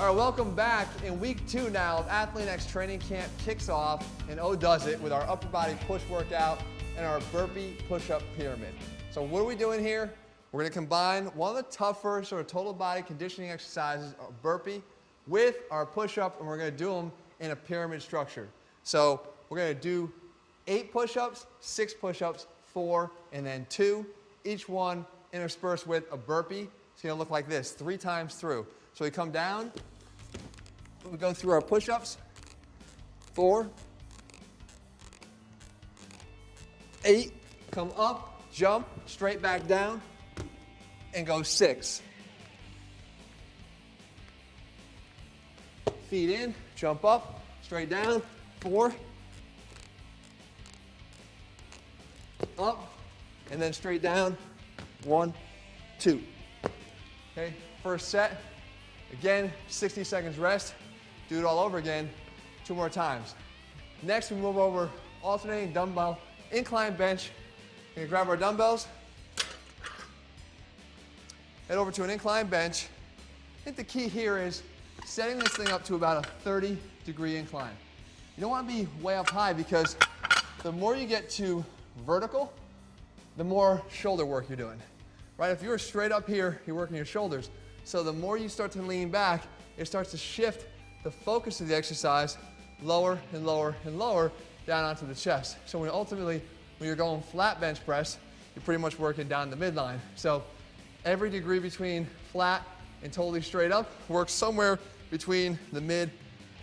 All right, welcome back. In week 2 now of Athlete X training camp kicks off, and O does it with our upper body push workout and our burpee push-up pyramid. So what are we doing here? We're gonna combine one of the tougher sort of total body conditioning exercises, our burpee, with our push-up, and we're gonna do them in a pyramid structure. So we're gonna do 8 push-ups, 6 push-ups, 4, and then 2, each one interspersed with a burpee. It's gonna look like this, 3 times through. So we come down, we go through our push-ups, 4, 8, come up, jump, straight back down, and go 6. Feet in, jump up, straight down, 4, up, and then straight down, 1, 2. Okay, first set. Again, 60 seconds rest. Do it all over again, 2 more times. Next, we move over alternating dumbbell incline bench. We're gonna grab our dumbbells, head over to an incline bench. I think the key here is setting this thing up to about a 30-degree incline. You don't want to be way up high because the more you get to vertical, the more shoulder work you're doing. Right? If you're straight up here, you're working your shoulders. So the more you start to lean back, it starts to shift the focus of the exercise lower and lower and lower down onto the chest. So when you're going flat bench press, you're pretty much working down the midline. So every degree between flat and totally straight up works somewhere between the mid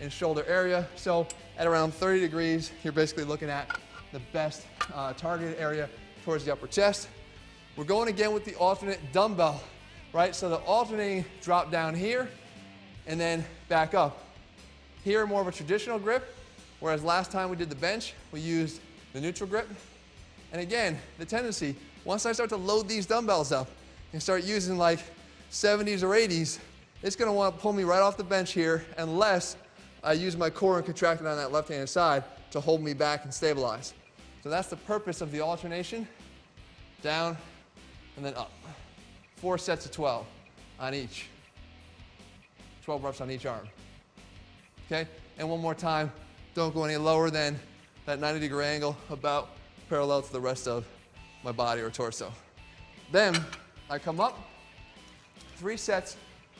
and shoulder area. So at around 30 degrees, you're basically looking at the best targeted area towards the upper chest. We're going again with the alternate dumbbell, right? So the alternating drop down here and then back up. Here, more of a traditional grip, whereas last time we did the bench, we used the neutral grip. And again, the tendency, once I start to load these dumbbells up and start using like 70s or 80s, it's gonna wanna pull me right off the bench here unless I use my core and contract it on that left-hand side to hold me back and stabilize. So that's the purpose of the alternation, down and then up. 4 sets of 12 on each. 12 reps on each arm. Okay, and one more time, don't go any lower than that 90-degree angle, about parallel to the rest of my body or torso. Then I come up, 3 sets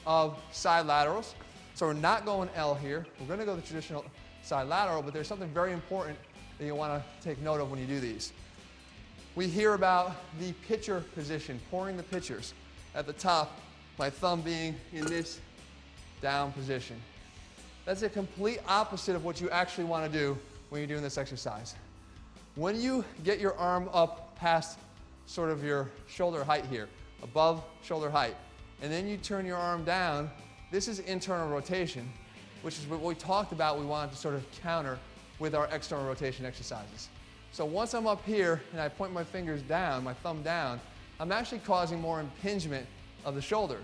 of side laterals. So we're not going L here. We're gonna go the traditional side lateral, but there's something very important that you wanna take note of when you do these. We hear about the pitcher position, pouring the pitchers. At the top, my thumb being in this down position. That's a complete opposite of what you actually want to do when you're doing this exercise. When you get your arm up past sort of your shoulder height here, above shoulder height, and then you turn your arm down, this is internal rotation, which is what we talked about we wanted to sort of counter with our external rotation exercises. So once I'm up here and I point my fingers down, my thumb down, I'm actually causing more impingement of the shoulder.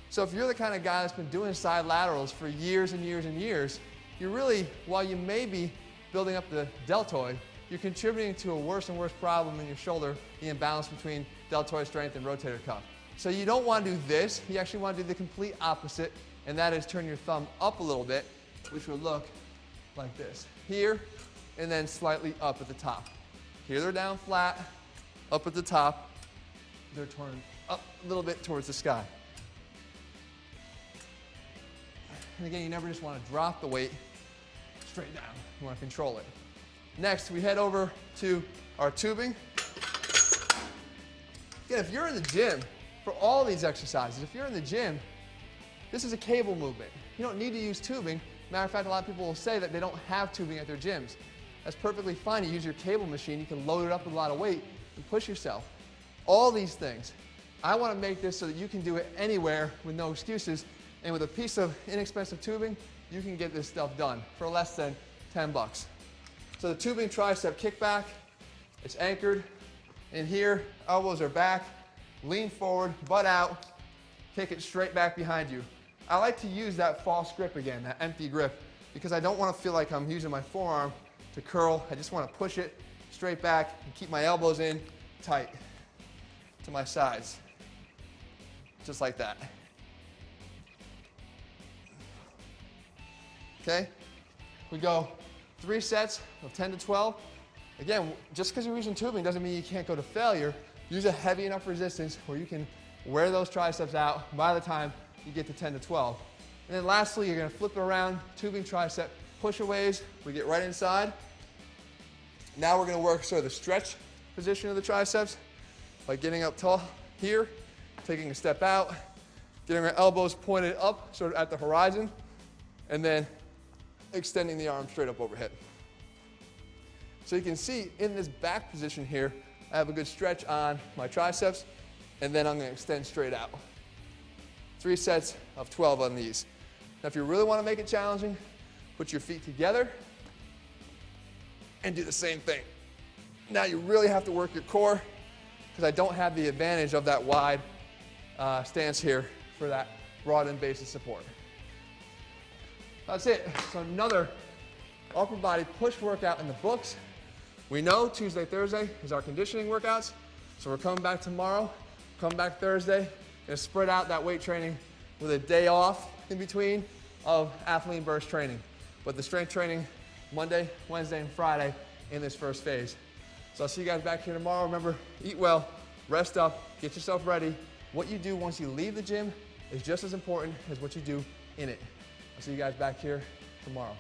So if you're the kind of guy that's been doing side laterals for years and years and years, you're really, while you may be building up the deltoid, you're contributing to a worse and worse problem in your shoulder, the imbalance between deltoid strength and rotator cuff. So you don't want to do this, you actually want to do the complete opposite, and that is turn your thumb up a little bit, which would look like this. Here, and then slightly up at the top. Here they're down flat, up at the top, they're turned up a little bit towards the sky. And again, you never just want to drop the weight straight down. You want to control it. Next, we head over to our tubing. Again, if you're in the gym, for all these exercises, if you're in the gym, this is a cable movement. You don't need to use tubing. Matter of fact, a lot of people will say that they don't have tubing at their gyms. That's perfectly fine. You use your cable machine. You can load it up with a lot of weight and push yourself. All these things. I want to make this so that you can do it anywhere with no excuses. And with a piece of inexpensive tubing, you can get this stuff done for less than 10 bucks. So the tubing tricep kickback, it's anchored in here, elbows are back, lean forward, butt out, kick it straight back behind you. I like to use that false grip again, that empty grip, because I don't want to feel like I'm using my forearm to curl. I just want to push it straight back and keep my elbows in tight to my sides, just like that. okay? We go 3 sets of 10 to 12. Again, just because you're using tubing doesn't mean you can't go to failure. Use a heavy enough resistance where you can wear those triceps out by the time you get to 10 to 12. And then lastly, you're gonna flip it around, tubing tricep push-aways. We get right inside. Now we're gonna work sort of the stretch position of the triceps by getting up tall here, taking a step out, getting our elbows pointed up, sort of at the horizon, and then extending the arm straight up overhead. So you can see in this back position here, I have a good stretch on my triceps, and then I'm gonna extend straight out. 3 sets of 12 on these. Now if you really wanna make it challenging, put your feet together and do the same thing. Now you really have to work your core, because I don't have the advantage of that wide stance here for that broad and base of support. That's it. So another upper body push workout in the books. We know Tuesday, Thursday is our conditioning workouts. So we're coming back tomorrow, come back Thursday, and spread out that weight training with a day off in between of athlete burst training. But the strength training Monday, Wednesday, and Friday in this first phase. So I'll see you guys back here tomorrow. Remember, eat well, rest up, get yourself ready. What you do once you leave the gym is just as important as what you do in it. I'll see you guys back here tomorrow.